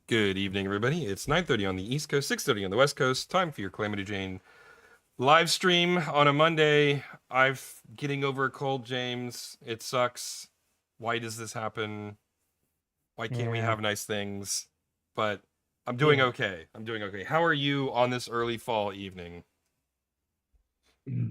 Good evening, everybody. It's 9:30 on the East Coast, 6:30 on the West Coast. Time for your Calamity Jane live stream on a Monday. I'm getting over a cold, James. It sucks. Why does this happen? Why can't we Yeah, have nice things? But I'm doing yeah. okay. I'm doing okay. How are you on this early fall evening?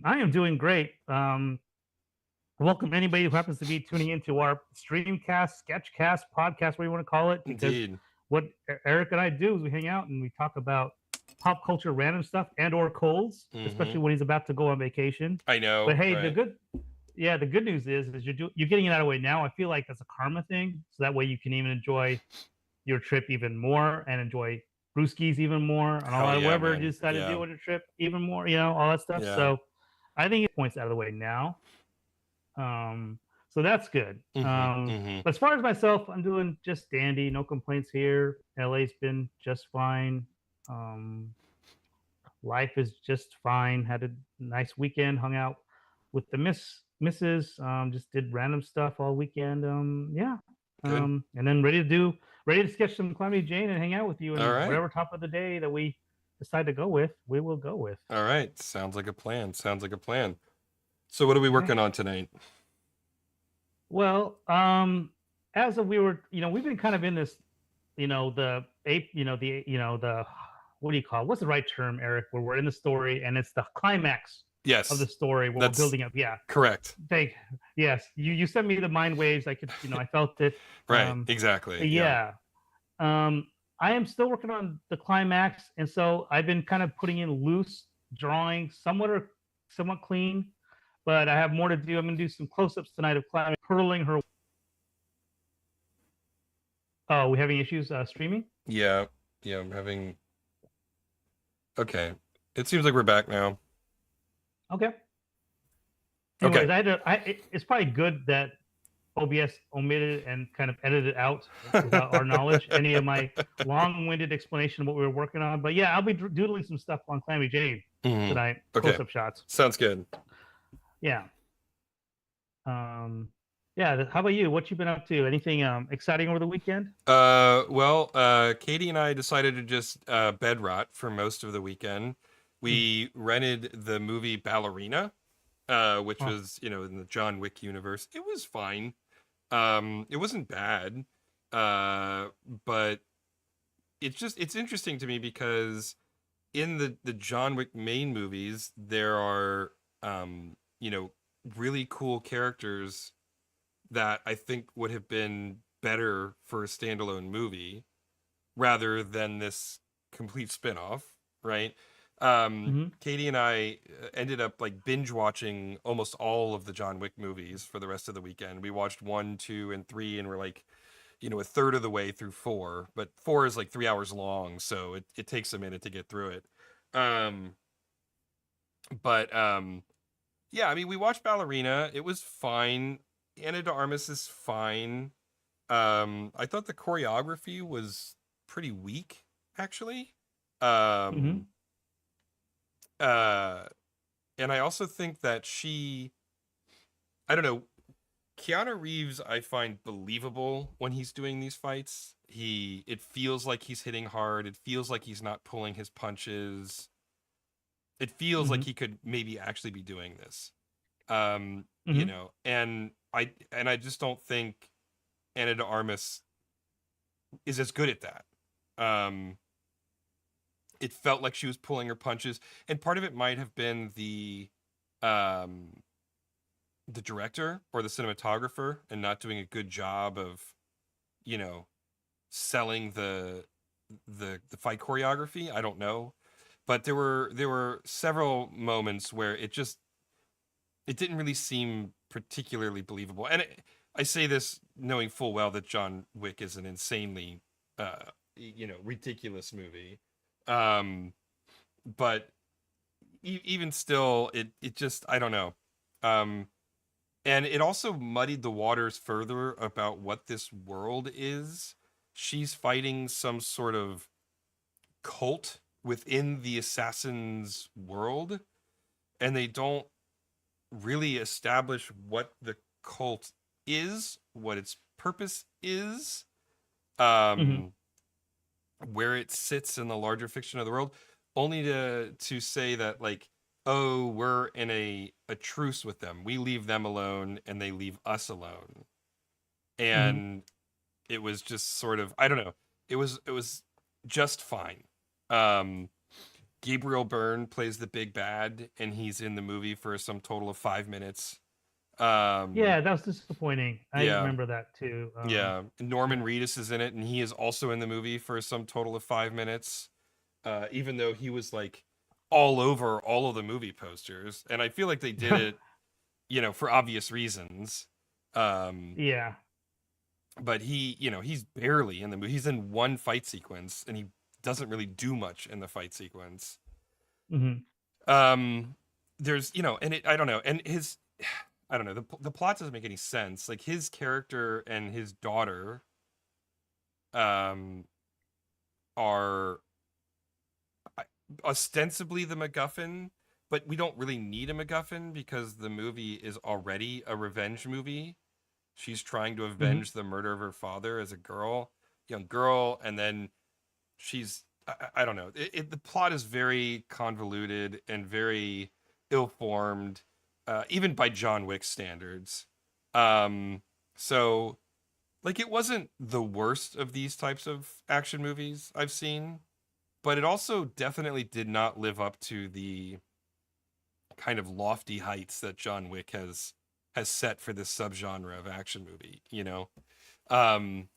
I am doing great. Welcome anybody who happens to be tuning into our streamcast, sketchcast, podcast, what you want to call it, because Indeed. what Eric and I do is we hang out and we talk about pop culture, random stuff, and or colds, Mm-hmm. especially when he's about to go on vacation. I But know, hey, right? the good news is you're getting it out of the way now. I feel like that's a karma thing, so that way you can even enjoy your trip even more and enjoy brewskis even more and all Hell that, yeah, whatever you man. decide to Yeah. do on your trip even more, all that stuff. Yeah. So I think it points out of the way now. Um, so that's good. Mm-hmm. Mm-hmm. But as far as myself, I'm doing just dandy, no complaints here. LA's been just fine. Um, Life is just fine. Had a nice weekend, hung out with the misses, just did random stuff all weekend. Yeah. Good. And then ready to sketch some Calamity Jane and hang out with you, All and right. whatever top of the day that we decide to go with, we will go with. All right. Sounds like a plan. Sounds like a plan. So what are we Okay. working on tonight? Well, as of we were, we've been kind of in this, the ape, the what do you call it? What's the right term, Eric? Where we're in the story and it's the climax of the Yes. story where we're That's building up. Yeah. correct. Thank Yes. You sent me the mind waves. I could, I felt it. Right. Exactly. Yeah. Yeah. Um, I am still working on the climax, and so I've been kind of putting in loose drawings, somewhat clean, but I have more to do. I'm gonna do some close-ups tonight of climax hurling her. Oh, we having issues streaming? Yeah. Yeah. I'm having. Okay. It seems like we're back now. Okay. Okay. Anyways, it's probably good that OBS omitted and kind of edited out without our knowledge any of my long-winded explanation of what we were working on. But yeah, I'll be doodling some stuff on Calamity Jane Mhm. tonight, Okay. close-up shots. Sounds good. Yeah. Um, yeah. How about you? What you been up to? Anything exciting over the weekend? Katie and I decided to just bed rot for most of the weekend. Mm. We rented the movie Ballerina, which Oh. was, in the John Wick universe. It was fine. It wasn't bad. But it's interesting to me because in the John Wick main movies, there are really cool characters that I think would have been better for a standalone movie rather than this complete spin-off, right? Mm-hmm. Katie and I ended up like binge watching almost all of the John Wick movies for the rest of the weekend. We watched 1, 2, and 3, and we're like, a third of the way through 4, but 4 is like 3 hours long, so it takes a minute to get through it. Um, but yeah, I mean, we watched Ballerina. It was fine. Anna de Armas is fine. I thought the choreography was pretty weak, actually. Mm-hmm. Um, uh, and I also think that I don't know, Keanu Reeves, I find believable when he's doing these fights. It feels like he's hitting hard. It feels like he's not pulling his punches. It feels Mm-hmm. like he could maybe actually be doing this. Mm-hmm. And I just don't think Anna de Armas is as good at that. Um, it felt like she was pulling her punches, and part of it might have been um, the director or the cinematographer and not doing a good job of, you know, selling the fight choreography. I don't know, but there were several moments where it didn't really seem particularly believable. And I say this knowing full well that John Wick is an insanely, ridiculous movie. Um, but even still, it just I don't know. Um, and it also muddied the waters further about what this world is. She's fighting some sort of cult within the assassin's world, and they don't really establish what the cult is, what its purpose is. Mm-hmm. Um, where it sits in the larger fiction of the world, only to say that like, oh, we're in a truce with them. We leave them alone and they leave us alone. Mhm. And it was just sort of, I don't know. It was just fine. Um Gabriel Byrne plays the big bad and he's in the movie for some total of 5 minutes. Um Yeah, that was disappointing. I yeah. remember that too. Yeah, Norman Yeah. Reedus is in it, and he is also in the movie for some total of 5 minutes. Even though he was like all over all of the movie posters, and I feel like they did it, for obvious reasons. Um, Yeah. but he's barely in the movie. He's in one fight sequence, and he doesn't really do much in the fight sequence. Mhm. Um, there's, and I don't know, and I don't know, the plot doesn't make any sense. Like his character and his daughter, um, are ostensibly the MacGuffin, but we don't really need a MacGuffin because the movie is already a revenge movie. She's trying to Mhm. avenge the murder of her father as a girl, young girl, and then she's I don't know. The plot is very convoluted and very ill-formed, even by John Wick standards. Um, so like it wasn't the worst of these types of action movies I've seen, but it also definitely did not live up to the kind of lofty heights that John Wick has set for this subgenre of action movie. Um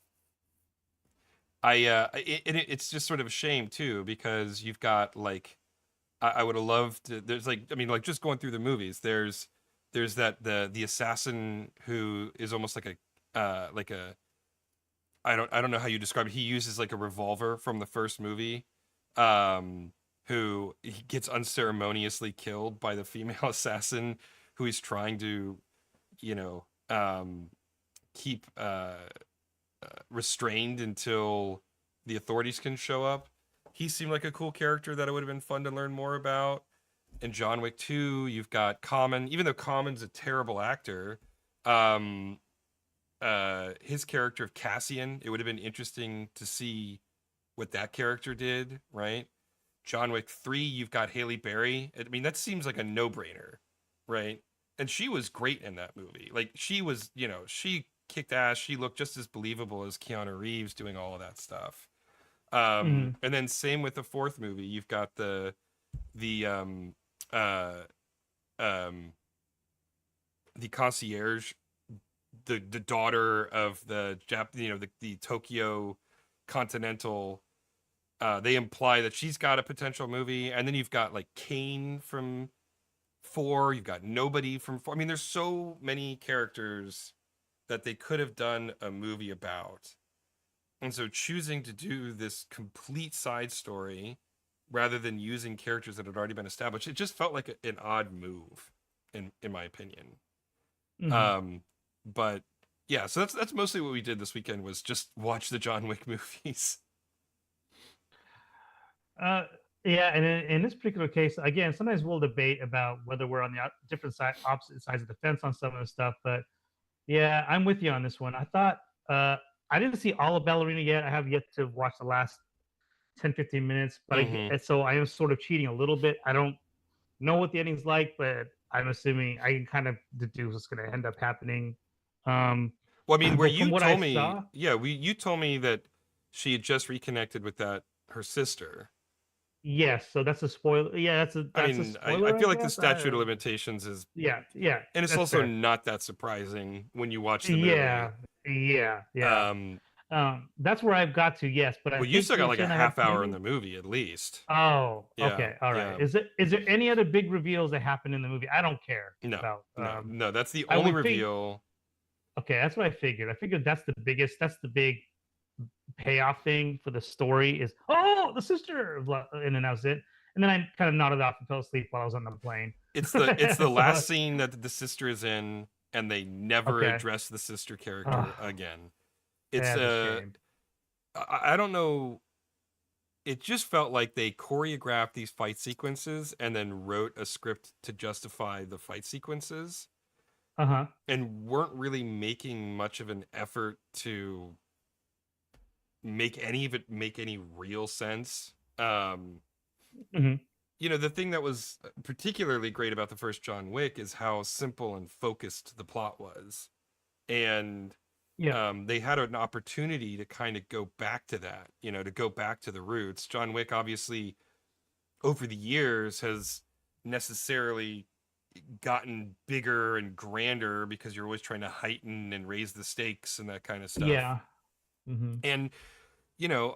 it's just sort of a shame too because you've got like I would have loved to, there's like I mean like just going through the movies there's that the assassin who is almost like a I don't know how you describe it. He uses like a revolver from the first movie, um, who he gets unceremoniously killed by the female assassin who he's trying to, you know, keep restrained until the authorities can show up. He seemed like a cool character that it would have been fun to learn more about. In John Wick 2, you've got Common, even though Common's a terrible actor, um, his character of Cassian, it would have been interesting to see what that character did, right? John Wick 3, you've got Haley Berry. I mean, that seems like a no-brainer, right? And she was great in that movie. Like she was, she kicked ass. She looked just as believable as Keanu Reeves doing all of that stuff. Mhm. And then same with the fourth movie. You've got the uh um the concierge, the daughter of the the Tokyo Continental. They imply that she's got a potential movie, and then you've got like Kane from four. You've got nobody from four. I mean, there's so many characters that they could have done a movie about, and so choosing to do this complete side story rather than using characters that had already been established, it just felt like an odd move, in my opinion. Mhm. Um, but yeah, so that's mostly what we did this weekend was just watch the John Wick movies. Uh, yeah, and in this particular case, again, sometimes we'll debate about whether we're on the different side, opposite sides of the fence on some of the stuff. But yeah, I'm with you on this one. I thought I didn't see all of Ballerina yet. I have yet to watch the last 10, 15 minutes. But Mm-hmm. so I am sort of cheating a little bit. I don't know what the ending's like, but I'm assuming I can kind of deduce what's going to end up happening. Um, Well, I mean, where but from you what I told me, saw, yeah, you told me that she had just reconnected with that her sister. yes. So that's a spoiler. Yeah, I that's a mean, I spoiler, I feel like the guess. statute of limitations is, Yeah, yeah, and it's that's also fair. not that surprising when you watch the movie. Yeah, yeah, yeah. Um, That's where I've got to. Yes, but I well, you think still got you're like a saying I have half hour in plenty. the movie at least. Oh, Yeah, okay, all right. yeah. Is there any other big reveals that happen in the movie? I don't care No, about. no. That's the I only would think. reveal. Okay, that's what I figured. I figured that's the biggest. That's the big payoff thing for the story is the sister, and then that was it. And then I kind of nodded off and fell asleep while I was on the plane. It's the So last scene that the sister is in, and they never okay, address the sister character oh, again. It's that's a shame. I don't know. It just felt like they choreographed these fight sequences and then wrote a script to justify the fight sequences Uh huh. and weren't really making much of an effort to make any of it make any real sense. Um, Hmm. the thing that was particularly great about the first John Wick is how simple and focused the plot was. And Yeah. they had an opportunity to kind of go back to that, to go back to the roots. John Wick, obviously, over the years, has necessarily gotten bigger and grander because you're always trying to heighten and raise the stakes and that kind of stuff. Yeah. Hmm. And, you know,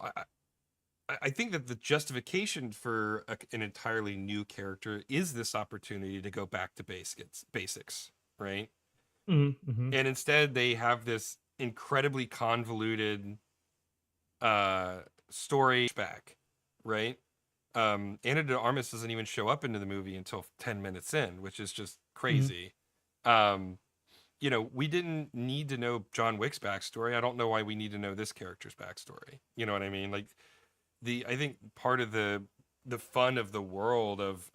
I think that the justification for an entirely new character is this opportunity to go back to basics, right? Hmm. Hmm. And instead, they have this incredibly convoluted uh, story back, right? Anna de Armas doesn't even show up into the movie until 10 minutes in, which is just Hmm. crazy. We didn't need to know John Wick's backstory. I don't know why we need to know this character's backstory. You know what I mean? Like I think part of the fun of the world of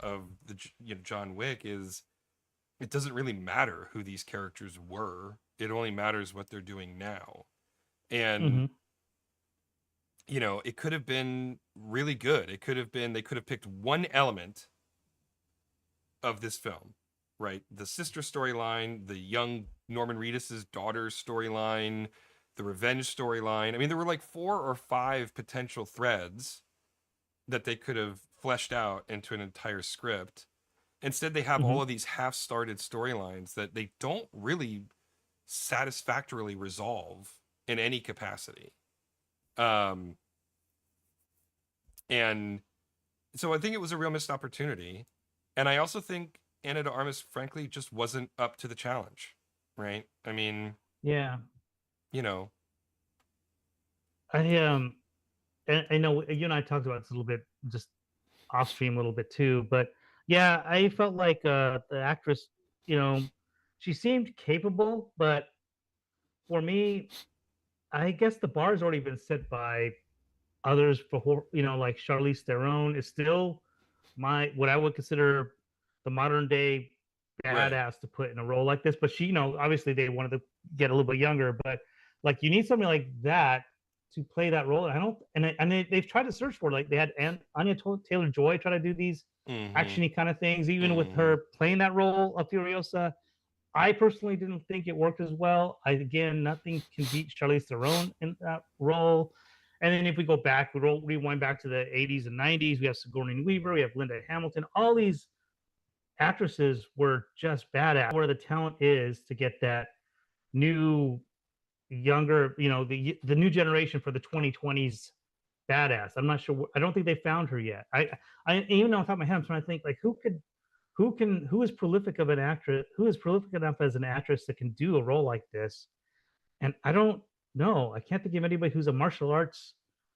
the John Wick is it doesn't really matter who these characters were. It only matters what they're doing now. And Hmm. it could have been really good. It could have been they could have picked one element of this film, right? The sister storyline, the young Norman Reedus's daughter's storyline, the revenge storyline. I mean, there were like 4 or 5 potential threads that they could have fleshed out into an entire script. Instead, they have all Hmm. of these half-started storylines that they don't really satisfactorily resolve in any capacity. Um, and so I think it was a real missed opportunity. And I also think Anna de Armas, frankly, just wasn't up to the challenge, right? I mean, Yeah. you know, I and I know you and I talked about this a little bit just off stream a little bit too, but yeah, I felt like the actress, you know, she seemed capable, but for me, I guess the bar's already been set by others for like Charlize Theron is still my what I would consider the modern day right. badass to put in a role like this. But she, obviously they wanted to get a little bit younger, but like you need something like that to play that role. And I don't, and they've tried to search for like they had Anya Taylor Joy try to do these Mm-hmm. actiony kind of things, even with Mm-hmm. her playing that role of Furiosa. I personally didn't think it worked as well. Again, nothing can beat Charlize Theron in that role. And then if we go back, rewind back to the 80s and 90s, we have Sigourney Weaver, we have Linda Hamilton. All these actresses were just badass. Where the talent is to get that new, younger, the new generation for the 2020s badass. I'm not sure. I don't think they found her yet. I even on top of my head, I'm trying to think like who is prolific of an actress, who is prolific enough as an actress that can do a role like this. And I don't know. I can't think of anybody who's a martial arts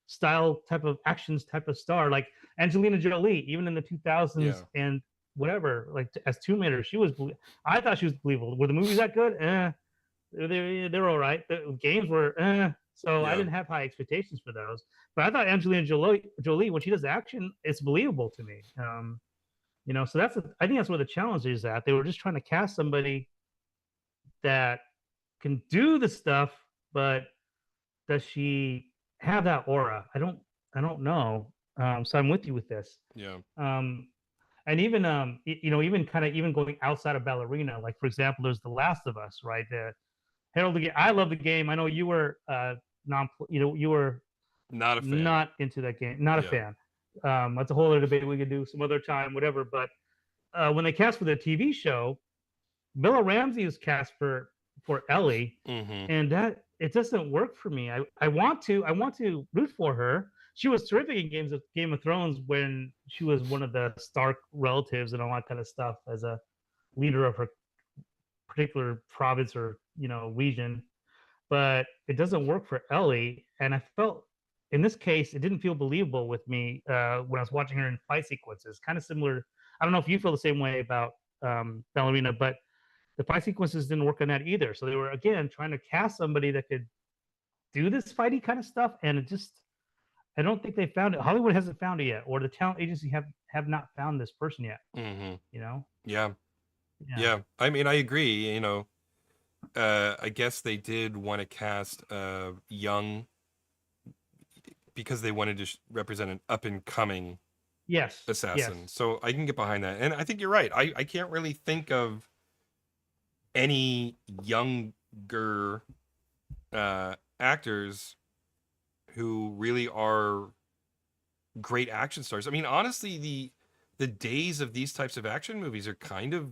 style type of actions type of star like Angelina Jolie, even in the Yeah. 2000s and whatever. Like as Tomb Raider, I thought she was believable. Were the movies that good? They're all right. The games were so I Yeah. didn't have high expectations for those. But I thought Jolie when she does action, it's believable to me. So I think that's where the challenge is at. They were just trying to cast somebody that can do the stuff, but does she have that aura? I don't know. So I'm with you with this. Yeah. Um, and even even kind of even going outside of ballerina, like for example, there's The Last of Us, right? The Harold the game. I love the game. I know you were non, you were Not a fan. not into that game, not a Yeah. fan. That's a whole other debate we could do some other time, whatever. But when they cast for the TV show, Bella Ramsey was cast for Ellie, Mm-hmm. and that it doesn't work for me. I want to root for her. She was terrific in Game of Thrones when she was one of the Stark relatives and all that kind of stuff as a leader of her particular province or region. But it doesn't work for Ellie, and I felt in this case it didn't feel believable with me when I was watching her in fight sequences. Kind of similar. I don't know if you feel the same way about Ballerina, but the fight sequences didn't work on that either. So they were again trying to cast somebody that could do this fighty kind of stuff, and it just I don't think they found it. Hollywood hasn't found it yet, or the talent agency have not found this person yet. Mm-hmm. You know? Yeah. Yeah. Yeah. I mean, I agree. I guess they did want to cast a young, because they wanted to represent an up and coming Yes, assassin. yes. So I can get behind that. And I think you're right. I can't really think of any younger actors who really are great action stars. I mean, honestly, the days of these types of action movies are kind of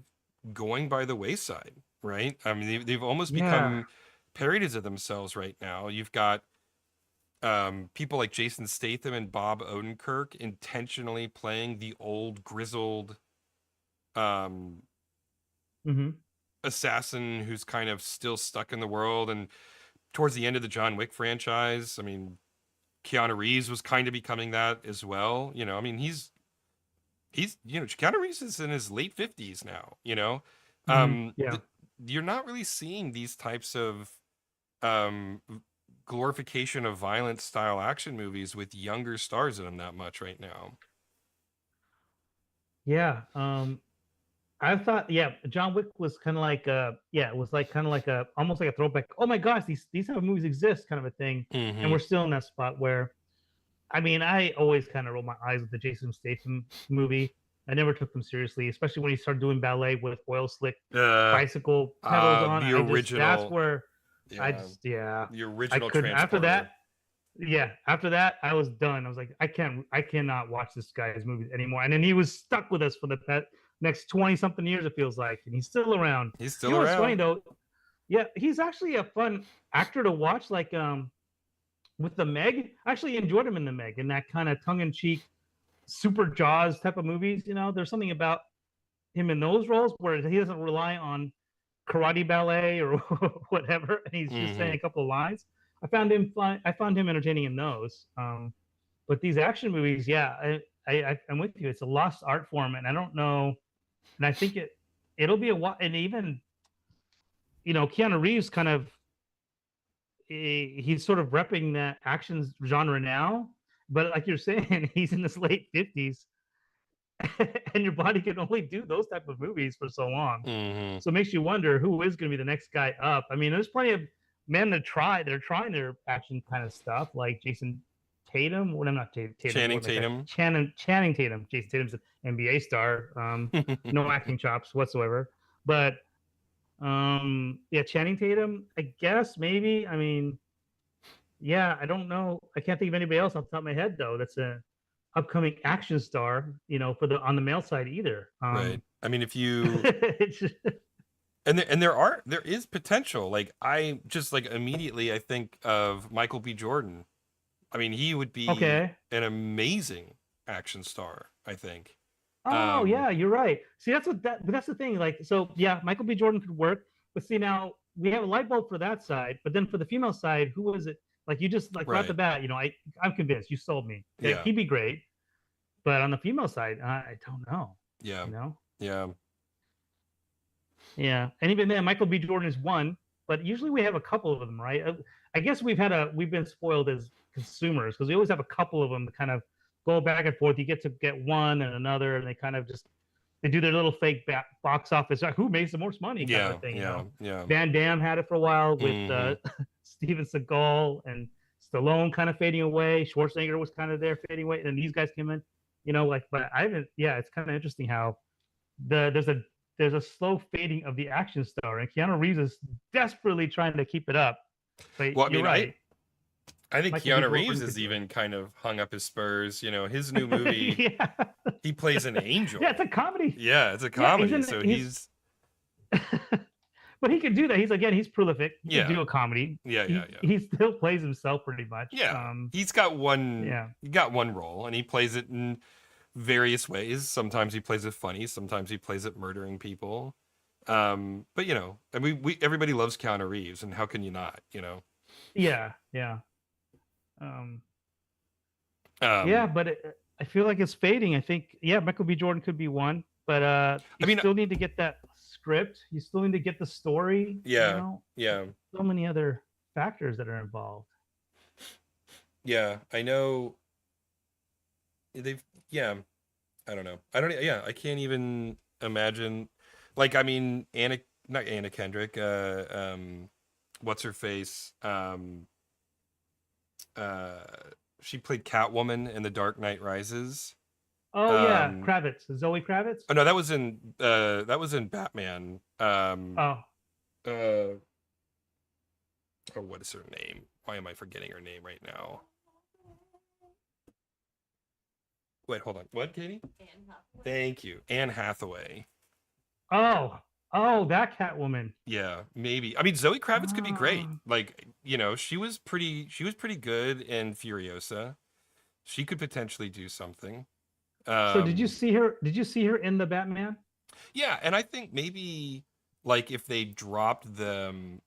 going by the wayside, right? I mean, they've almost Yeah. become parodies of themselves right now. You've got people like Jason Statham and Bob Odenkirk intentionally playing the old grizzled um, Hmm. assassin who's kind of still stuck in the world. And towards the end of the John Wick franchise, I mean, Keanu Reeves was kind of becoming that as well. You know, I mean, he's Keanu Reeves is in his late 50s now. You know, Hmm. Yeah. th- you're not really seeing these types of um, glorification of violence style action movies with younger stars in them that much right now. Yeah. I thought, yeah, John Wick was kind of like, yeah, it was like kind of like a almost like a throwback. Oh my gosh, these type of movies exist, kind of a thing. And Mm-hmm. we're still in that spot where, I mean, I always kind of roll my eyes with the Jason Statham movie. I never took them seriously, especially when he started doing ballet with oil slick Uh, bicycle pedals on. the I just that's original, where I yeah, just yeah, the I original couldn't. After Transporter. that, yeah, after that, I was done. I was like, I cannot watch this guy's movies anymore. And then he was stuck with us for the next 20 something years, it feels like, and he's still around. He's You still know what's funny around. though? Yeah, he's actually a fun actor to watch. Like with the Meg, I actually enjoyed him in the Meg, in that kind of tongue in cheek, super Jaws type of movies. You know, there's something about him in those roles where he doesn't rely on karate ballet or whatever, and he's just saying Mm-hmm. a couple of lines. I found him fun. I found him entertaining in those. But these action movies, yeah, I'm with you. It's a lost art form, and I don't know. And I think it'll be a while. And even Keanu Reeves kind of he's sort of repping that action genre now. But like you're saying, he's in his late 50s, and your body can only do those type of movies for so long. Mm-hmm. So it makes you wonder who is going to be the next guy up. I mean, there's plenty of men that try. They're trying their action kind of stuff, like Jason Tatum. Well, I'm not Tatum. Channing What was that? Tatum. Channing Tatum. Jason Tatum's an NBA star. No acting chops whatsoever. But yeah, Channing Tatum. I guess maybe. I mean, yeah, I don't know. I can't think of anybody else off the top of my head though. That's a upcoming action star. For the on the male side either. Right. I mean, if you It's and there is potential. Like I just like immediately I think of Michael B. Jordan. I mean, he would be okay. an amazing action star, I think. Oh Um, yeah, you're right. See, that's the thing. Like, so yeah, Michael B. Jordan could work, but see now we have a light bulb for that side, but then for the female side, who was it? Like you just like right off the right. bat, I'm convinced you sold me. Like, Yeah. he'd be great, but on the female side, I don't know. Yeah. You know? Yeah. Yeah, and even then, Michael B. Jordan is one, but usually we have a couple of them, right? I guess we've been spoiled as consumers because we always have a couple of them that kind of go back and forth. You get to get one and another, and they kind of just they do their little fake box office, who makes the most money kind of a Yeah. thing. Yeah. Yeah. Van Damme had it for a while with Mm-hmm. Steven Seagal and Stallone kind of fading away. Schwarzenegger was kind of there fading away, and then these guys came in. But I haven't. Yeah, it's kind of interesting how the there's a slow fading of the action star, and Keanu Reeves is desperately trying to keep it up. But Well, I you're mean, I right, I think Michael B. Keanu Reeves Jordan has could do even kind of hung up his spurs. You know, his new movie, it. Yeah, he plays an yeah, it's angel. a comedy. Yeah, it's a Yeah, he's comedy. in So he's he's but he can do that. He's prolific. He can yeah. do a comedy. Yeah, yeah, yeah. He still plays himself pretty much. Yeah. He's got one Yeah, he got one role and he plays it in various ways. Sometimes he plays it funny, sometimes he plays it murdering people. But and we everybody loves Keanu Reeves, and how can you not, you know? yeah, yeah. Um, yeah, Um, but I feel like it's fading. I think Michael B. Jordan could be one, but I you mean, still need to get that script. You still need to get the story. yeah, yeah, So many other factors that are involved. yeah. I know they've yeah. I don't know. I don't. Yeah, I can't even imagine. Like, I mean, not Anna Kendrick. What's her face? Uh, she played Catwoman in The Dark Knight Rises. Oh yeah, Um, Kravitz, Zoe Kravitz. oh no, that was in Batman. Oh, Uh, oh, what is her name? Why am I forgetting her name right now? Wait, hold on. What, Katie? Thank you, Anne Hathaway. oh, oh, that Catwoman. Yeah, maybe. I mean, Zoe Kravitz could be great. Ah. Like, she was pretty good in Furiosa. She could potentially do something. So did you Um, see her? Did you see her in the Batman? yeah, and I think maybe like if they dropped them,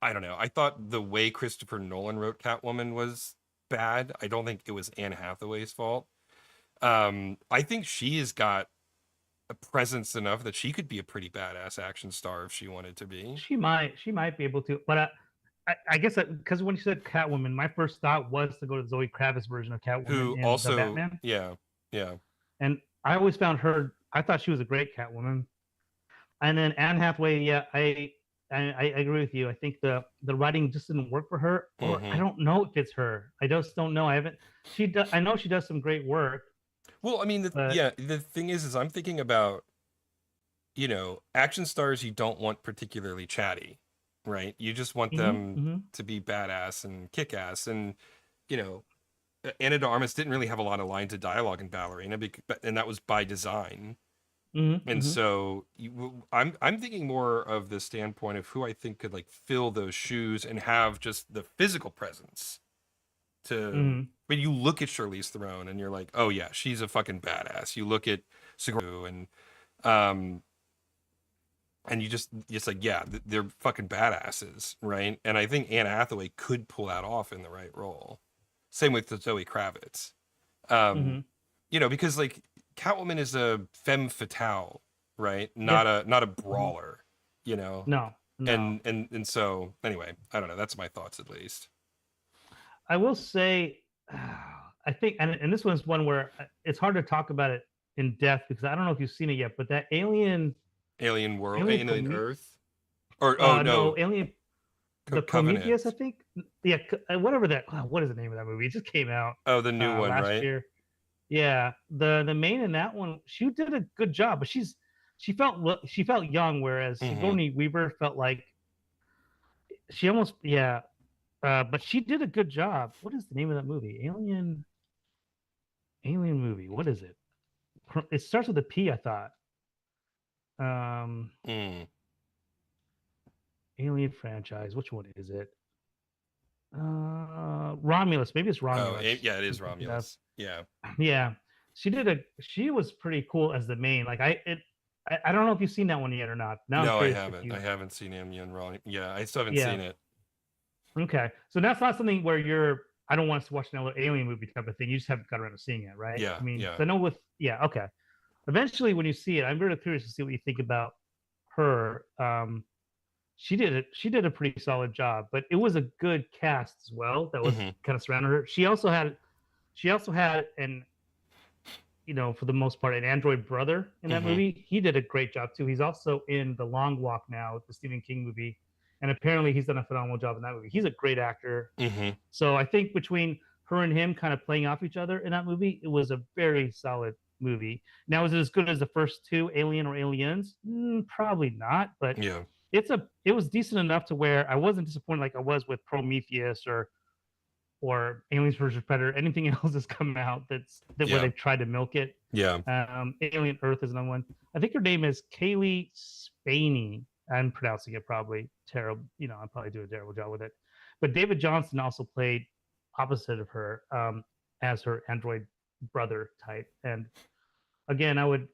I don't know. I thought the way Christopher Nolan wrote Catwoman was bad. I don't think it was Anne Hathaway's fault. I think she has got a presence enough that she could be a pretty badass action star if she wanted to be. She might be able to, but I guess that because when you said Catwoman, my first thought was to go to Zoe Kravitz version of Catwoman Who in the also, Batman, yeah, yeah. and I always found her. I thought she was a great Catwoman, and then Anne Hathaway. Yeah, I agree with you. I think the writing just didn't work for her, or I Hmm. don't know if it's her. I just don't know. I haven't. She does. I know she does some great work, Well, I mean, but yeah, the thing is I'm thinking about, action stars you don't want particularly chatty, right? You just want mm-hmm, them mm-hmm, to be badass and kick ass. And, you know, Anna de Armas didn't really have a lot of lines of dialogue in Ballerina, and that was by design. mm-hmm, And mm-hmm, so I'm thinking more of the standpoint of who I think could like fill those shoes and have just the physical presence to. mm-hmm, When you look at Charlize Theron and you're like, oh yeah, she's a fucking badass. You look at Sigourney um and you just like, yeah, they're fucking badasses, right? And I think Anne Hathaway could pull that off in the right role. Same with Zoe Kravitz. Um, mm-hmm. because like Catwoman is a femme fatale, right? Yeah. Not a Mm-hmm. brawler, you know. No, no. And so anyway, I don't know. That's my thoughts at least. I will say, I think, and this one's one where it's hard to talk about it in depth because I don't know if you've seen it yet, but that Alien World, Alien, Alien Earth, or no, no, Alien, the Prometheus, I Covenant. think, yeah, whatever that, what is the name of that movie? It just came out Oh, the new one, last right? year. Yeah, the main in that one, she did a good job, but she felt young, whereas Mm-hmm. Sigourney Weaver felt like she almost, yeah, but she did a good job. What is the name of that movie? Alien movie. What is it? It starts with a P, I thought. Um, Mm. Alien franchise. Which one is it? Romulus. Maybe it's Oh, Romulus. yeah, it I'm is thinking of. Romulus. Yeah. Yeah, she was pretty cool as the main. Like I don't know if you've seen that one yet or not. Now I'm No, I curious if haven't. I you. haven't seen Alien Wrong. Yeah, I still haven't Yeah. seen it. Okay. So that's not something where you're. I don't want us to watch another alien movie type of thing. You just haven't got around to seeing it, right? Yeah, I mean, yeah. so I know with yeah. Okay. Eventually, when you see it, I'm really curious to see what you think about her. She did a pretty solid job, but it was a good cast as well that was Hmm. kind of surrounding her. She also had an for the most part an android brother in that Hmm. movie. He did a great job too. He's also in The Long Walk now, the Stephen King movie, and apparently he's done a phenomenal job in that movie. He's a great actor. Hmm. So I think between her and him kind of playing off each other in that movie, it was a very solid movie. Now, is it as good as the first two, Alien or Aliens? Probably not, but Yeah. it was decent enough to where I wasn't disappointed like I was with Prometheus or Aliens versus Predator. Anything else that's come out where Yeah. they've tried to milk it. Yeah. Alien Earth is another one. I think her name is Kaylee Spaney. I'm pronouncing it probably terrible. I'm probably doing a terrible job with it. But David Johnson also played opposite of her as her android brother type. And again, I would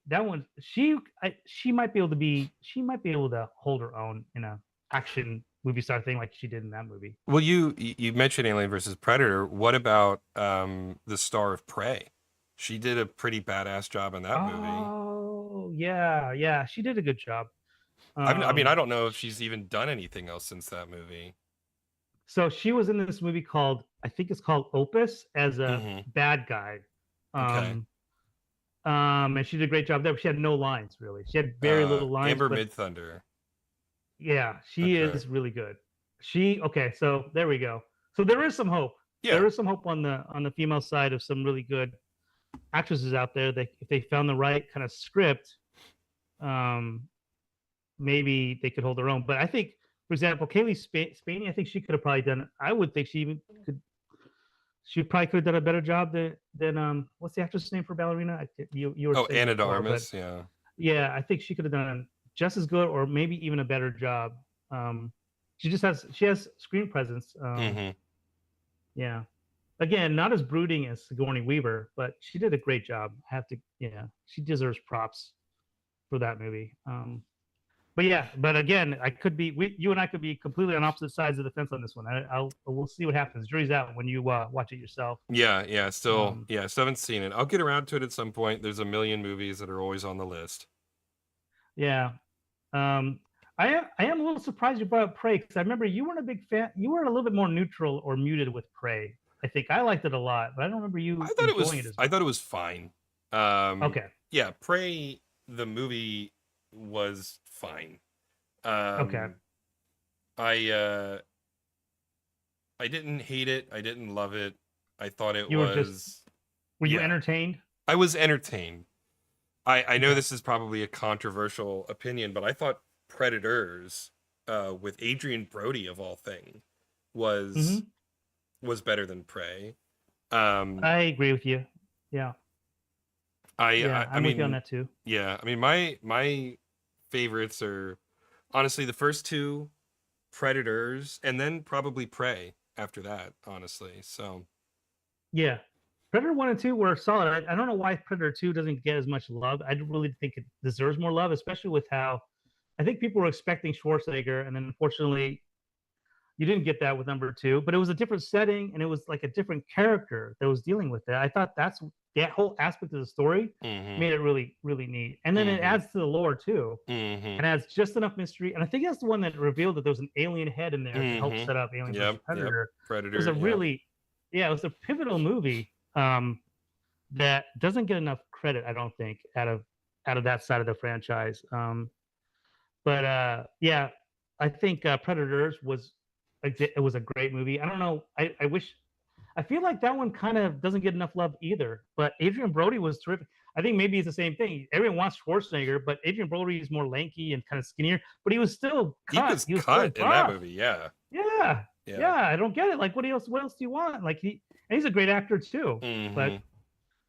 that one she might be able to hold her own in a action movie star thing like she did in that movie. Well, you mentioned Alien versus Predator. What about the Star of Prey? She did a pretty badass job in that movie. Oh yeah, yeah, she did a good job. I mean, I Um, don't know if she's even done anything else since that movie. so she was in this movie called I think it's called Opus as a Hmm. bad guy. Okay. Um, and she did a great job there. But she had no lines really. She had very little lines, Amber but Mid Thunder. yeah, she Okay. is really good. Okay, so there we go. So there is some hope. Yeah. there is some hope on the female side of some really good actresses out there that if they found the right kind of script, um, maybe they could hold their own. But I think, for example, Spaney, I think she could have probably done. I would think she even could. She probably could have done a better job than what's the actress name for ballerina? You were Oh, saying Anna de before, but Armas. Yeah. yeah, I think she could have done just as good or maybe even a better job. Um, she has screen presence. Mm-hmm. Yeah, again, not as brooding as Sigourney Weaver, but she did a great job. I have to, yeah, she deserves props for that movie. But yeah, but again, you and I could be completely on opposite sides of the fence on this one. We'll see what happens. Jury's out when you watch it yourself. Yeah, yeah, still, Um, yeah, still haven't seen it. I'll get around to it at some point. There's a million movies that are always on the list. yeah, um, I am a little surprised you brought up Prey because I remember you weren't a big fan. You were a little bit more neutral or muted with Prey. I think I liked it a lot, but I don't remember you enjoying it as I much. thought it was fine. Um, Okay, yeah, Prey, the movie was fine. okay, Um, I I didn't hate it. I didn't love it. I thought it you were just was, were you yeah, entertained? I was entertained. I know Okay. this is probably a controversial opinion, but I thought Predators, with Adrian Brody of all thing, was Hmm. was better than Prey. Um, I agree with you. Yeah, yeah, I I'm with you on mean, that too. yeah, I mean my favorites are honestly the first two, Predators, and then probably Prey after that, honestly. So, Yeah. Predator 1 and 2 were solid. I don't know why Predator 2 doesn't get as much love. I really think it deserves more love, especially with how I think people were expecting Schwarzenegger, and then unfortunately, you didn't get that with number 2. But it was a different setting, and it was like a different character that was dealing with it. I thought that whole aspect of the story mm-hmm, made it really, really neat. And then it mm-hmm, adds to the lore too, mm-hmm, and adds just enough mystery. And I think that's the one that revealed that there was an alien head in there to help mm-hmm. set up Alien versus Yep, yep. Predator. It was Predator, a yep. really, yeah, it was a pivotal movie. That doesn't get enough credit, I don't think, out of that side of the franchise. But yeah, I think Predators was it was a great movie. I don't know. I wish I feel like that one kind of doesn't get enough love either. But Adrian Brody was terrific. I think maybe it's the same thing. Everyone wants Schwarzenegger, but Adrian Brody is more lanky and kind of skinnier. But he was still He cut. was He was still cut in that buff. movie. Yeah, Yeah, yeah. yeah. I don't get it. Like, what else? What else do you want? Like and he's a great actor too. But Mm-hmm.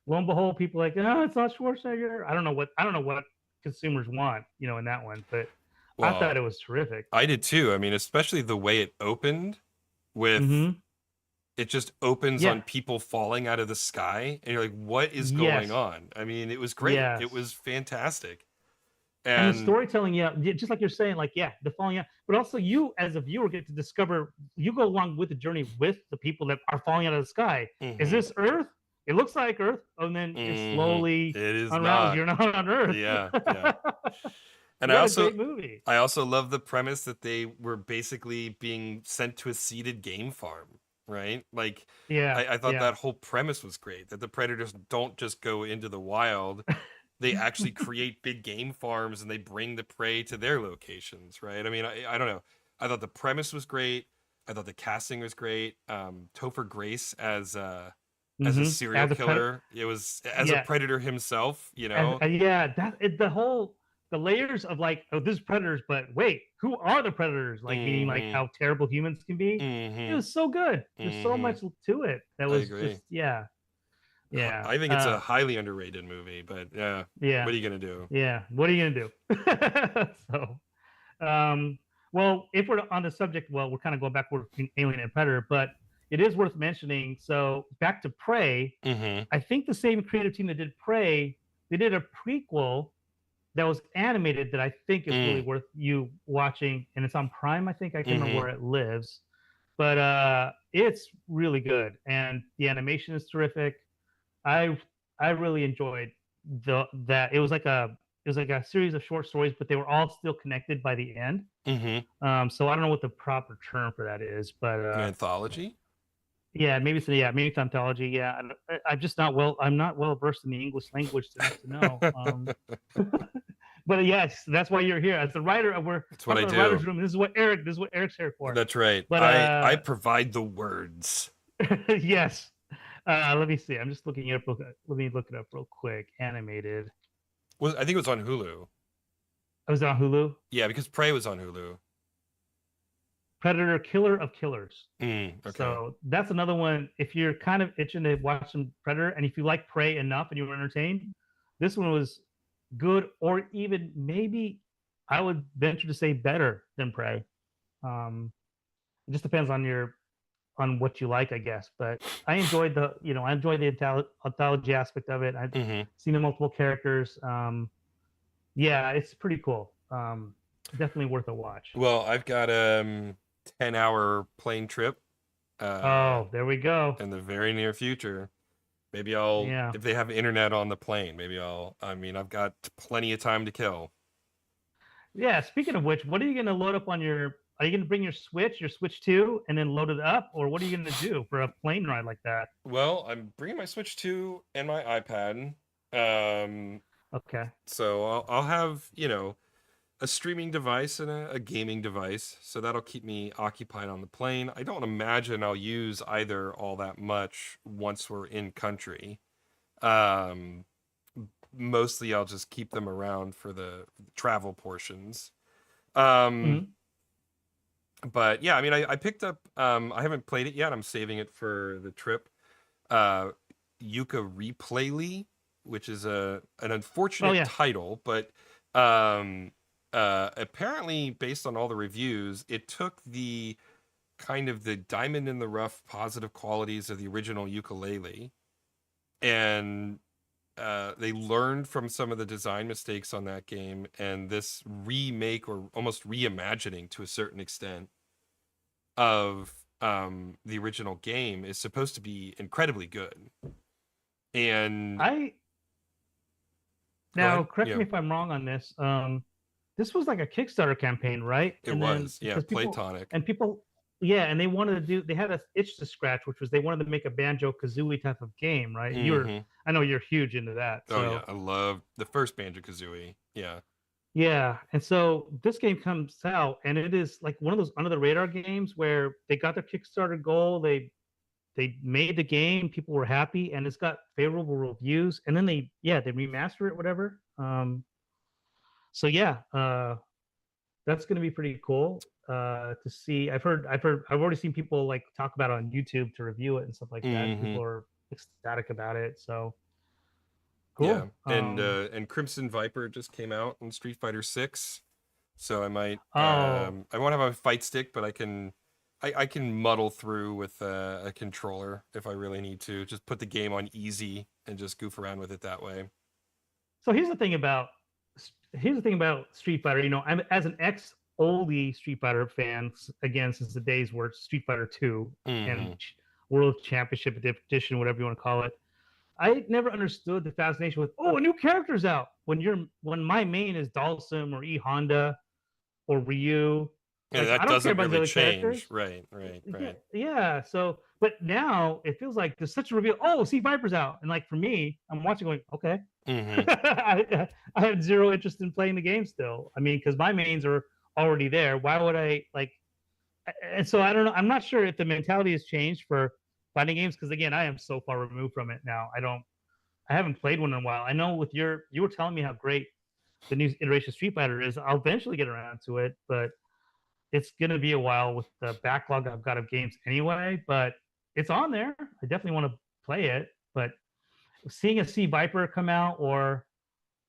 lo and behold, people are like, no, it's not Schwarzenegger. I don't know what consumers want, in that one, but I thought Well, it was terrific. I did too. I mean, especially the way it opened with Mm-hmm. it just opens Yeah. on people falling out of the sky, and you're like, what is going Yes. on? I mean, it was great. It Yes. was fantastic. And the And storytelling, yeah, just like you're saying, like, yeah, the falling out, but also you as a viewer get to discover, you go along with the journey with the people that are falling out of the sky. Is mm-hmm, this Earth? It looks like Earth, and then it mm-hmm. slowly It is unravels. not. You're not on Earth. Yeah, yeah. And What a great movie. I also love the premise that they were basically being sent to a seeded game farm, right? Like, Yeah, I thought yeah. that whole premise was great, that the predators don't just go into the wild, they actually create big game farms and they bring the prey to their locations, right? I mean, I don't know. I thought the premise was great. I thought the casting was great. Topher Grace as a Mm-hmm. serial As a predator, killer, it was as a yeah, predator himself, you as know. yeah, the layers of like, oh, this is predators, but wait, who are the predators? Like, meaning like Mm-hmm. how terrible humans can be. It Mm-hmm. was so good. There's so Mm-hmm. much to it that I was agree. just, yeah, yeah, I think it's a highly underrated movie, but yeah, yeah, what are you gonna do? yeah. What are you gonna do? Um, well, if we're on the subject, well, we're kind of going backward between Alien and Predator, but it is worth mentioning. So back to Prey, Mm-hmm. I think the same creative team that did Prey, they did a prequel that was animated that I think is really Mm. worth you watching, and it's on Prime. I think I can't remember Mm-hmm. where it lives, but it's really good, and the animation is terrific. I I really enjoyed the that it was like a series of short stories, but they were all still connected by the end. Mm-hmm. So I don't know what the proper term for that is, but An anthology? yeah, maybe it's anthology. Yeah, I'm just not well. I'm not well versed in the English language to know. But yes, that's why you're here as the writer. We're That's what part I of the writers' do. room. This is what Eric's here for. That's right. But I provide the words. Yes. Let me see. I'm just looking it up. Let me look it up real quick. Animated. I think it was on Hulu. I was on Hulu. Yeah, because Prey was on Hulu. Predator, Killer of Killers. Okay. So that's another one. If you're kind of itching to watch some Predator, and if you like Prey enough and you were entertained, this one was good, or even maybe I would venture to say better than Prey. It just depends on your on what you like, I guess. But I enjoyed I enjoyed the anthology aspect of it. I've hmm seen the multiple characters. Yeah, it's pretty cool. Definitely worth a watch. Well, I've got a 10-hour plane trip uh Oh, there we go. in the very near future. Maybe I'll, Yeah. if they have internet on the plane, maybe I mean, I've got plenty of time to kill. Yeah, speaking of which, what are you going to load up on your? Are you going to bring your Switch 2, and then load it up, or what are you going to do for a plane ride like that? Well, I'm bringing my Switch 2 and my iPad. Um, Okay. so I'll have, a streaming device and a gaming device. So that'll keep me occupied on the plane. I don't imagine I'll use either all that much once we're in country. Um, Mostly I'll just keep them around for the travel portions. Um, Hmm. but yeah, I mean, I picked up, I haven't played it yet. I'm saving it for the trip. Uh, Yuka Replayly, which is an Oh unfortunate yeah. title, but um, apparently, based on all the reviews, it took the kind of the diamond in the rough positive qualities of the original ukulele, and they learned from some of the design mistakes on that game, and this remake or almost reimagining to a certain extent of the original game is supposed to be incredibly good. And I go now ahead. correct Yeah, me if I'm wrong on this. This was like a Kickstarter campaign, right? it And then was. Yeah, because Playtonic. yeah, and they wanted to do. They had a itch to scratch, which was they wanted to make a Banjo Kazooie type of game, right? hmm I know you're huge into that, Oh yeah, so I love the first Banjo Kazooie. Yeah. yeah, and so this game comes out, and it is like one of those under the radar games where they got their Kickstarter goal, they made the game, people were happy, and it's got favorable reviews, and then they remaster it, whatever. So yeah, that's going to be pretty cool to see. I've already seen people like talk about it on YouTube to review it and stuff like that, and hmm people are ecstatic about it. So Yeah, cool. and Crimson Viper just came out in Street Fighter 6, so I might Oh, I won't have a fight stick, but I can muddle through with a controller if I really need to. Just put the game on easy and just goof around with it that way. so here's the thing about Street Fighter. I'm as an ex oldie Street Fighter fan again since the days where Street Fighter 2 and hmm World Championship Edition, whatever you want to call it. I never understood the fascination with a new character's out when my main is Dalsum or E Honda or Ryu. Yeah, Like I that don't care doesn't about the really other change. characters. Right, right, Yeah, right. yeah. So, but now it feels like there's such a reveal. Oh, see, Viper's out, and like for me, I'm watching, going, okay. hmm I have zero interest in playing the game still. I mean, because my mains are already there. Why would I like? And so I don't know. I'm not sure if the mentality has changed for fighting games because again, I am so far removed from it now. I haven't played one in a while. I know you were telling me how great the new iteration of Street Fighter is. I'll eventually get around to it, but it's gonna be a while with the backlog I've got of games anyway. But it's on there. I definitely want to play it. But seeing a Sea Viper come out or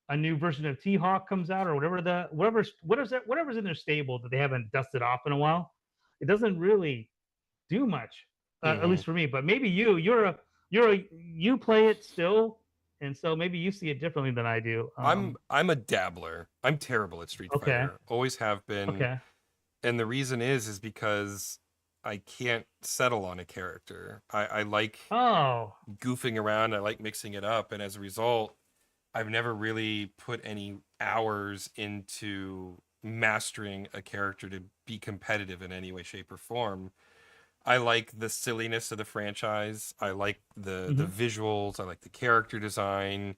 a new version of T Hawk comes out or whatever's in their stable that they haven't dusted off in a while, it doesn't really do much, at hmm least for me. But maybe you play it still, and so maybe you see it differently than I do. I'm a dabbler. I'm terrible at Street Okay, Fighter. Always have been. okay. And the reason is because I can't settle on a character. I like Oh, goofing around, I like mixing it up, and as a result, I've never really put any hours into mastering a character to be competitive in any way, shape, or form. I like the silliness of the franchise. I like the hmm. visuals. I like the character design.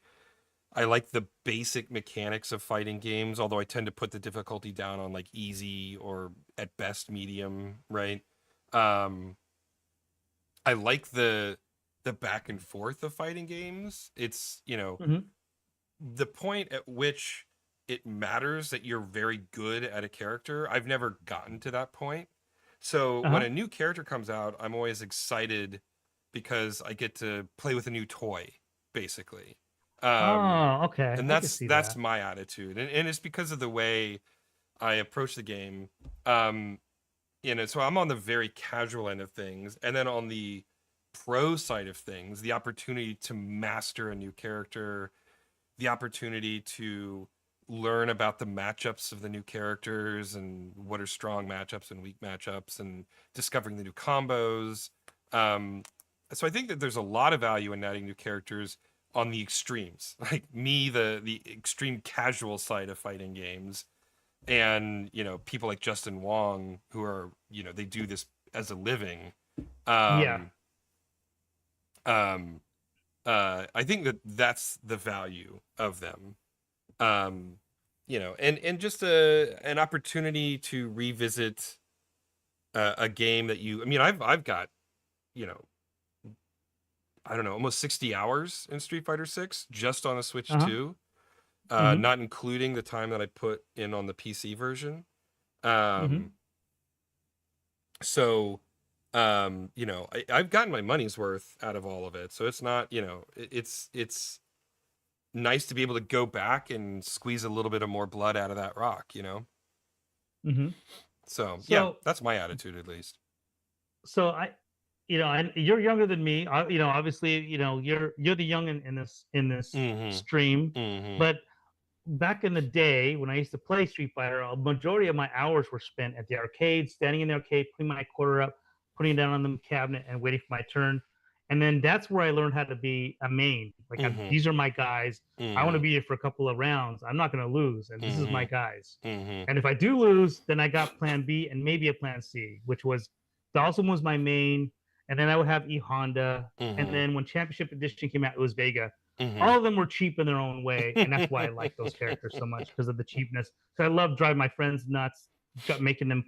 I like the basic mechanics of fighting games, although I tend to put the difficulty down on like easy or at best medium, right? Um, I like the back and forth of fighting games. It's, Hmm. the point at which it matters that you're very good at a character. I've never gotten to that point. So when Uh-huh. a new character comes out, I'm always excited because I get to play with a new toy, basically. Um, Oh, okay. and I can that's see that's that. my attitude, and it's because of the way I approach the game. Um, so I'm on the very casual end of things, and then on the pro side of things, the opportunity to master a new character, the opportunity to learn about the matchups of the new characters and what are strong matchups and weak matchups, and discovering the new combos. Um, so I think that there's a lot of value in adding new characters on the extremes, like me, the extreme casual side of fighting games, and people like Justin Wong, who are, they do this as a living. Yeah. um um I think that that's the value of them. um and just an opportunity to revisit a game that I mean, I've got, you know I don't know, almost 60 hours in Street Fighter 6 just on the Switch Uh-huh. 2, Hmm. not including the time that I put in on the PC version. Hmm. um So, I've gotten my money's worth out of all of it. So it's not, it's nice to be able to go back and squeeze a little bit of more blood out of that rock. Hmm. So yeah, So, that's my attitude at least. I, and you're younger than me. Obviously, you're the young in this Mm-hmm. stream, Mm-hmm. but back in the day when I used to play Street Fighter, a majority of my hours were spent at the arcade, standing in the arcade, putting my quarter up, putting it down on the cabinet, and waiting for my turn. And then that's where I learned how to be a main. Like, Mm-hmm. these are my guys. I want to Mm-hmm. be here for a couple of rounds. I'm not going to lose, and this is my Mm-hmm. guys. Mm-hmm. And if I do lose, then I got Plan B and maybe a Plan C, which was Dawson was my main, and then I would have E Honda, and Mm-hmm. then when Championship Edition came out, it was Vega. Mm-hmm. All of them were cheap in their own way, and that's why I like those characters so much because of the cheapness. So I love driving my friends nuts, making them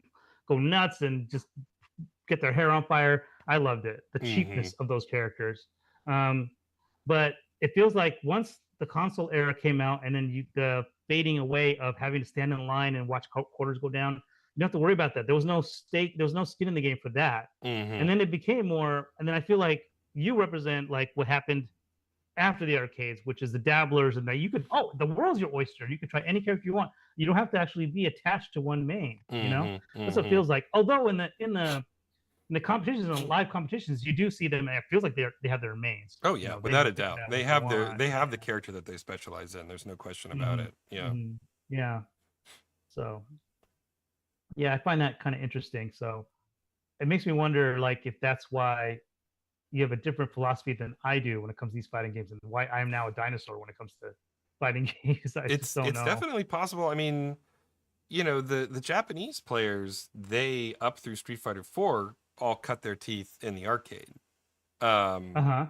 go nuts and just get their hair on fire. I loved it, the Mm-hmm. cheapness of those characters. Um, but it feels like once the console era came out, and then the fading away of having to stand in line and watch quarters go down, you don't have to worry about that. There was no stake, there was no skin in the game for that. Mm-hmm. And then it became more, and then I feel like you represent like what happened after the arcades, which is the dabblers, and that you could, the world's your oyster. You can try any character you want. You don't have to actually be attached to one main. Mm-hmm. That's what it Mm-hmm. feels like. Although in the competitions and live competitions, you do see them. It feels like they have their mains. Oh yeah, They without a can pick it doubt. out They if they have their want. they have the character that they specialize in. There's no question Yeah. about it. Yeah. Yeah. So yeah, I find that kind of interesting. So it makes me wonder, like, if that's why you have a different philosophy than I do when it comes to these fighting games, and why I'm now a dinosaur when it comes to fighting games. I just don't It's know. definitely possible. I mean, the Japanese players, they up through Street Fighter 4 all cut their teeth in the arcade. Uh Um, huh.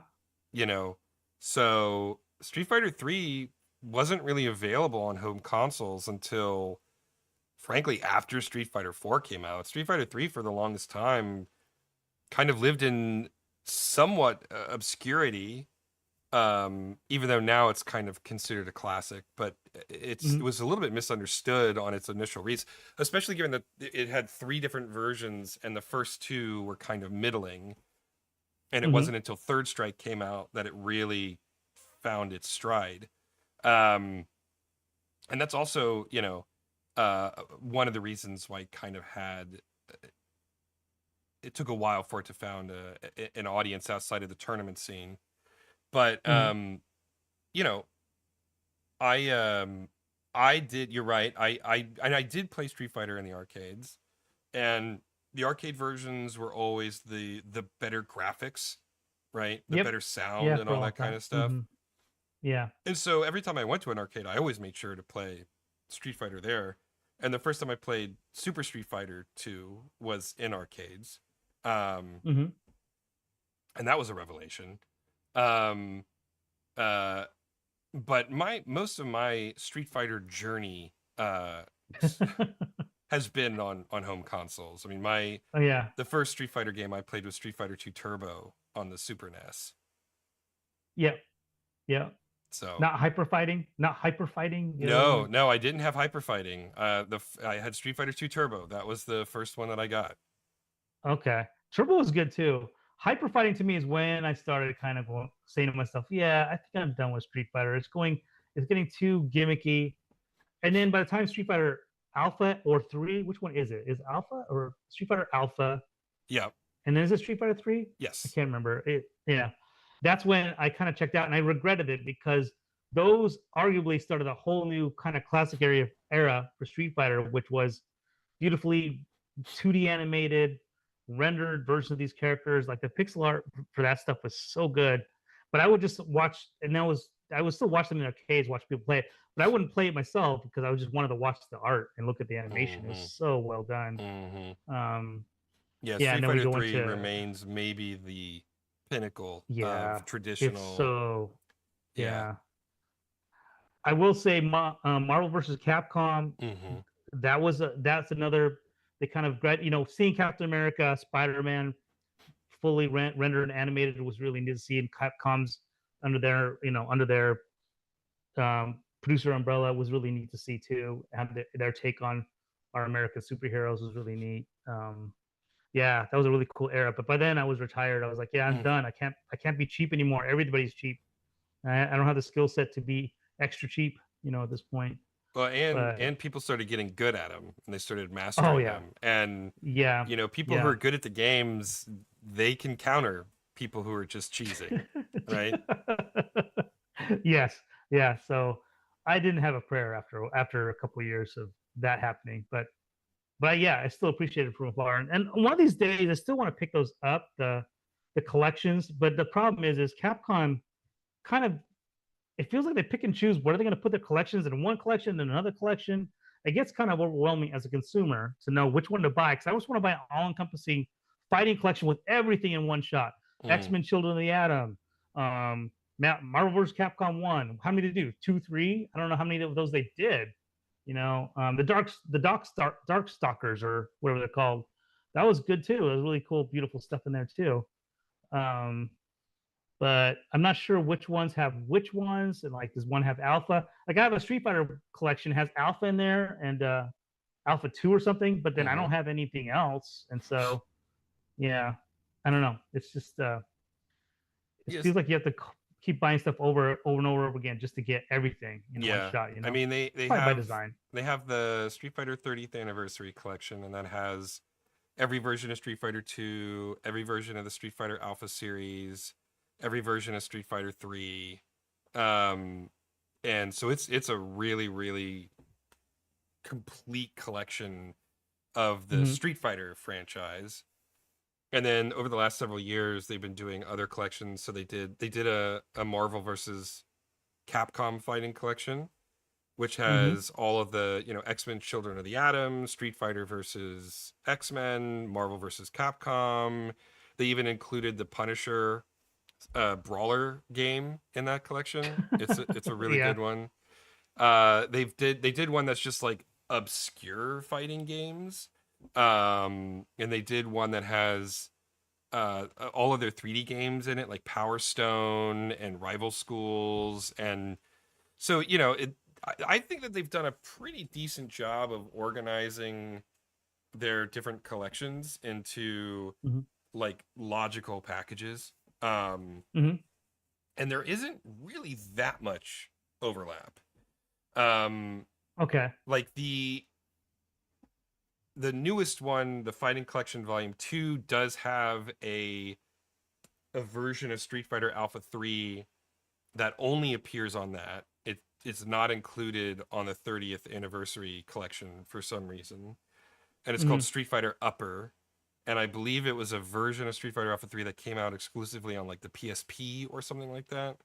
you know, so Street Fighter 3 wasn't really available on home consoles until, frankly, after Street Fighter 4 came out. Street Fighter 3 for the longest time kind of lived in somewhat obscurity, even though now it's kind of considered a classic, but it Hmm. was a little bit misunderstood on its initial release, especially given that it had three different versions and the first two were kind of middling, and it Hmm. wasn't until Third Strike came out that it really found its stride. Um, and that's also, one of the reasons why it kind of had it took a while for it to found an audience outside of the tournament scene. But Hmm. you know, I I did. You're right. I did play Street Fighter in the arcades, and the arcade versions were always the better graphics, right? The Yep. better sound Yeah, and for a all long that kind time. of stuff. Yeah. And so every time I went to an arcade, I always made sure to play Street Fighter there. And the first time I played Super Street Fighter 2 was in arcades. Um, Hmm. and that was a revelation. Um, uh, but my most of my Street Fighter journey has been on home consoles. I mean, my Oh yeah, the first Street Fighter game I played was Street Fighter 2 Turbo on the Super NES. yeah, yeah. So Not hyper fighting. Not hyper fighting. The other no, one. no, I didn't have hyper fighting. I had Street Fighter 2 Turbo. That was the first one that I got. Okay. Turbo was good too. Hyper fighting to me is when I started kind of saying to myself, "Yeah, I think I'm done with Street Fighter. It's getting too gimmicky." And then by the time Street Fighter Alpha or Three, which one is it? Is Alpha or Street Fighter Alpha? Yeah. And then is it Street Fighter Three? I Yes. can't remember. Yeah, that's when I kind of checked out, and I regretted it because those arguably started a whole new kind of classic era for Street Fighter, which was beautifully 2D animated, rendered version of these characters. Like the pixel art for that stuff was so good. But I would just watch, and I would still watch them in arcades, watch people play it, but I wouldn't play it myself because I just wanted to watch the art and look at the animation. It was Mm-hmm. so well done. Mm-hmm. Um, Yeah, yeah, and Street then we Fighter go 3 into remains maybe the pinnacle yeah, of it's traditional. so Yeah. yeah. I will say, Marvel versus Capcom. Mm-hmm. That's another. They kind of seeing Captain America, Spider Man fully rendered and animated was really neat to see. And Capcom's under their producer umbrella was really neat to see too. And their take on our American superheroes was really neat. Yeah, that was a really cool era. But by then I was retired. I was like, yeah, I'm Mm. done. I can't be cheap anymore. Everybody's cheap. I don't have the skill set to be extra cheap, at this point. Well, But and people started getting good at them, and they started oh mastering yeah, them. And yeah, people who yeah. are good at the games, they can counter people who are just cheesing, right? Yes, yeah. So I didn't have a prayer after a couple of years of that happening, but yeah, I still appreciate it from afar. And one of these days, I still want to pick those up, the collections. But the problem is Capcom kind of it feels like they pick and choose where are they going to put their collections in one collection and another collection. It gets kind of overwhelming as a consumer to know which one to buy because I just want to buy an all-encompassing fighting collection with everything in one shot. Mm. X-Men: Children of the Atom, um, Marvel vs. Capcom 1. How many did they do? 2, 3? I don't know how many of those they did. Dark Stalkers or whatever they're called. That was good too. It was really cool, beautiful stuff in there too. Um, but I'm not sure which ones have which ones, and like does one have alpha? Like I have a Street Fighter collection has alpha in there and alpha 2 or something, but then I Mm-hmm. don't have anything else, and so yeah, I don't know. It's just it Yes. feels like you have to keep buying stuff over and over again just to get everything in one Yeah. shot. I mean, It's probably by design. they have the Street Fighter 30th anniversary collection, and that has every version of Street Fighter 2, every version of the Street Fighter Alpha series, every version of Street Fighter 3. Um, and so it's a really really complete collection of the Mm-hmm. Street Fighter franchise. And then over the last several years, they've been doing other collections. So they did a Marvel versus Capcom fighting collection, which Mm-hmm. has all of the X-Men: Children of the Atom, Street Fighter versus X-Men, Marvel versus Capcom. They even included the Punisher brawler game in that collection. It's a really Yeah. good one. They did one that's just like obscure fighting games. And they did one that has all of their 3D games in it, like Power Stone and Rival Schools. And so I think that they've done a pretty decent job of organizing their different collections into Mm-hmm. like logical packages. Um, Mm-hmm. and there isn't really that much overlap. Um, Okay. like the newest one, the Fighting Collection Volume 2 does have a version of Street Fighter Alpha 3 that only appears on that. It's not included on the 30th anniversary collection for some reason. And it's called Mm-hmm. Street Fighter Upper. And I believe it was a version of Street Fighter Alpha 3 that came out exclusively on like the PSP or something like that,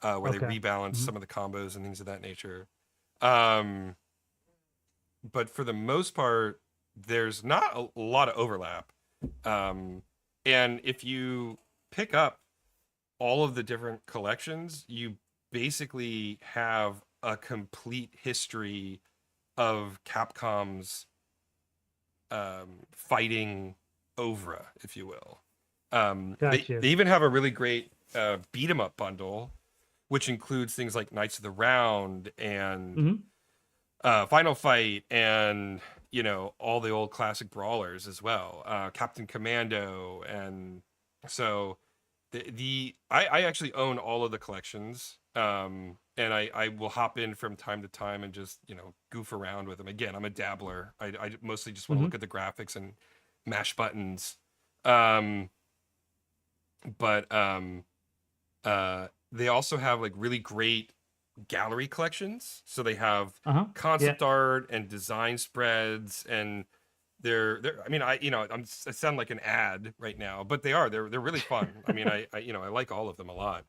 where they Okay. rebalanced Mm-hmm. some of the combos and things of that nature. Um, but for the most part, there's not a lot of overlap. Um, and if you pick up all of the different collections, you basically have a complete history of Capcom's fighting Ovra, if you will. Got They you. even have a really great beat 'em up bundle, which includes things like Knights of the Round and Hmm. Final Fight and all the old classic brawlers as well, Captain Commando, and so I actually own all of the collections, and I will hop in from time to time and just goof around with them. Again, I'm a dabbler. I mostly just want to Hmm. look at the graphics and mash buttons, um, but they also have like really great gallery collections. So they have Uh-huh. Yeah. concept art and design spreads, and they're I mean, I sound like an ad right now, but they're really fun. I mean, I like all of them a lot.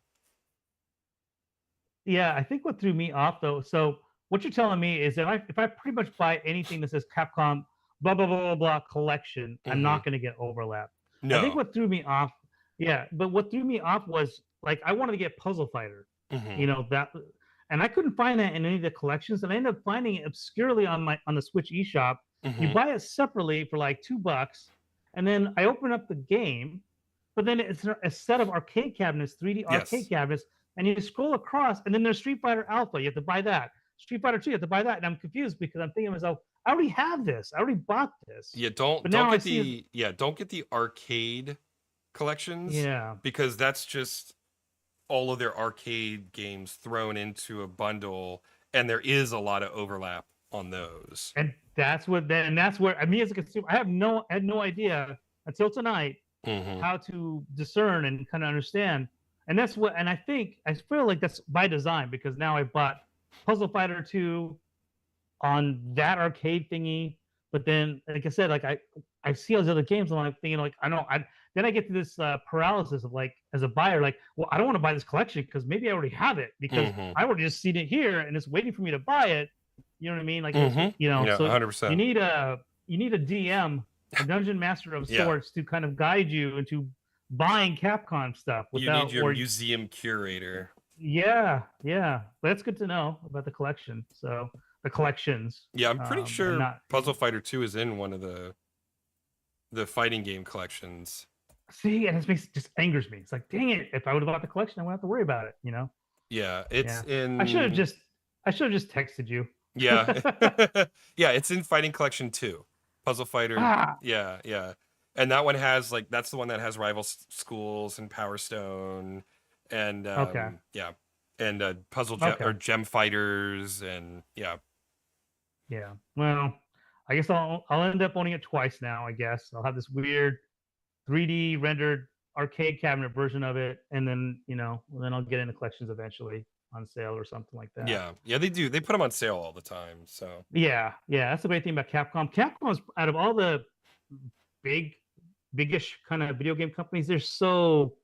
Yeah, I think what threw me off though, so what you're telling me is that if I pretty much buy anything that says Capcom blah blah blah blah blah collection, I'm Hmm. not going to get overlap. I think No. what threw me off, yeah, but what threw me off was like I wanted to get Puzzle Fighter, Hmm. you know that, and I couldn't find that in any of the collections, and I ended up finding it obscurely on the Switch eShop. You Hmm. buy it separately for like $2, and then I open up the game, but then it's a set of arcade cabinets, 3D arcade Yes. cabinets, and you scroll across, and then there's Street Fighter Alpha. You have to buy that. Street Fighter 2, you have to buy that. And I'm confused because I'm thinking to myself, I already have this. I already bought this. Yeah, But don't now I get see, don't get the arcade collections, yeah. because that's just all of their arcade games thrown into a bundle, and there is a lot of overlap on those. And that's where me as a consumer, I had no idea until tonight Hmm. how to discern and kind of understand. And I feel like that's by design because now I bought Puzzle Fighter 2 on that arcade thingy. But then, like I said, like I see all those other games, and I'm thinking like I know I then I get to this paralysis of like as a buyer, like, well, I don't want to buy this collection because maybe I already have it because Hmm. I already just seen it here and it's waiting for me to buy it. You know what I mean? Like it's Hmm. Yeah, so 100%. you need a DM, a dungeon master of Yeah. sorts, to kind of guide you into buying Capcom stuff You need without your or museum curator. yeah, yeah. But that's good to know about the collection. So the collections, Yeah, I'm pretty and sure not Puzzle Fighter 2 is in one of the fighting game collections. see, and it makes just angers me. It's like, dang it! If I would have bought the collection, I wouldn't have to worry about it. You know? Yeah, it's Yeah. I should have in just I should have just texted you. yeah. Yeah, it's in Fighting Collection 2. Puzzle Fighter. Ah, Yeah, yeah. And that one has like that's the one that has Rival Schools and Power Stone and okay, yeah. And Puzzle or okay, Gem Fighters and yeah. yeah. Well, I guess I'll end up owning it twice now. I guess I'll have this weird 3D rendered arcade cabinet version of it, and then then I'll get into collections eventually on sale or something like that. Yeah. Yeah, they do. They put them on sale all the time. So, Yeah, yeah. That's the great thing about Capcom. Capcom's out of all the big, biggish kind of video game companies, they're so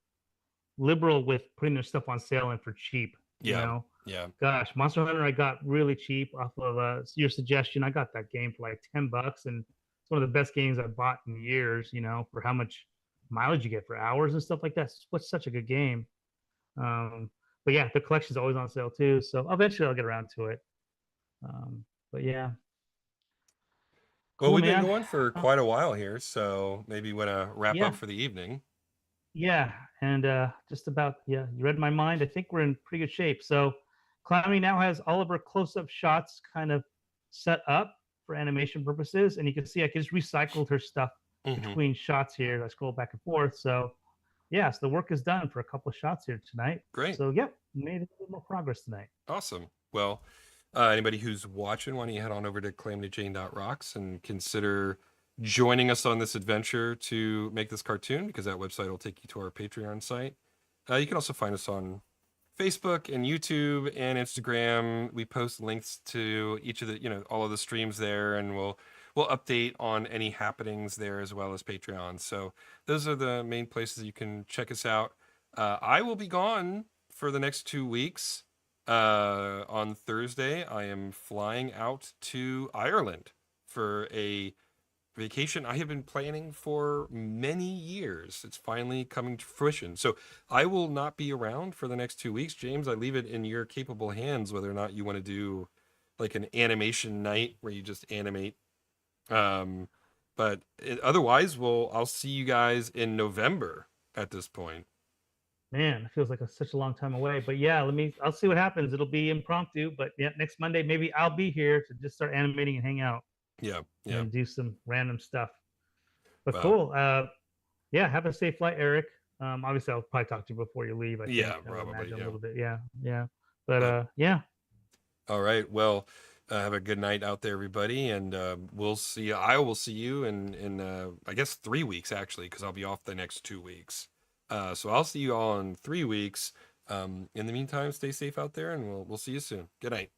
liberal with putting their stuff on sale and for cheap. You yeah. know, Yeah. gosh, Monster Hunter I got really cheap off of your suggestion. I got that game for like $10, and it's one of the best games I've bought in years. You know, for how much mileage you get for hours and stuff like that. It's such a good game. Um, but yeah, the collection's always on sale too. So eventually I'll get around to it. But yeah, Well, cool, we've been man. going for quite a while here, so maybe want to wrap up Yeah, for the evening. yeah, and just about yeah, you read my mind. I think we're in pretty good shape. So, Clammy now has all of her close-up shots kind of set up for animation purposes, and you can see I just recycled her stuff Hmm. between shots here. I scroll back and forth. So, yeah, so the work is done for a couple of shots here tonight. Great. So, yep, made a little more progress tonight. Awesome. Well, anybody who's watching, why don't you head on over to calamityjane.rocks and consider joining us on this adventure to make this cartoon, because that website will take you to our Patreon site. You can also find us on Facebook and YouTube and Instagram. We post links to each of the, all of the streams there, and we'll update on any happenings there as well as Patreon. So those are the main places you can check us out. I will be gone for the next 2 weeks. On Thursday, I am flying out to Ireland for a vacation I have been planning for many years. It's finally coming to fruition. So I will not be around for the next 2 weeks. James, I leave it in your capable hands whether or not you want to do like an animation night where you just animate um, But otherwise, I'll see you guys in November at this point. Man, it feels like such a long time away. But yeah, I'll see what happens. It'll be impromptu, but yeah, next Monday maybe I'll be here to just start animating and hang out Yeah, yeah. and do some random stuff. But Well, cool. Yeah, have a safe flight, Eric. Obviously, I'll probably talk to you before you leave. yeah, I would probably, imagine a yeah. little bit. Yeah, yeah. But But yeah, all right, well, have a good night out there, everybody, and we'll see. I will see you in I guess 3 weeks actually, because I'll be off the next 2 weeks. So I'll see you all in 3 weeks. In the meantime, stay safe out there, and we'll see you soon. Good night.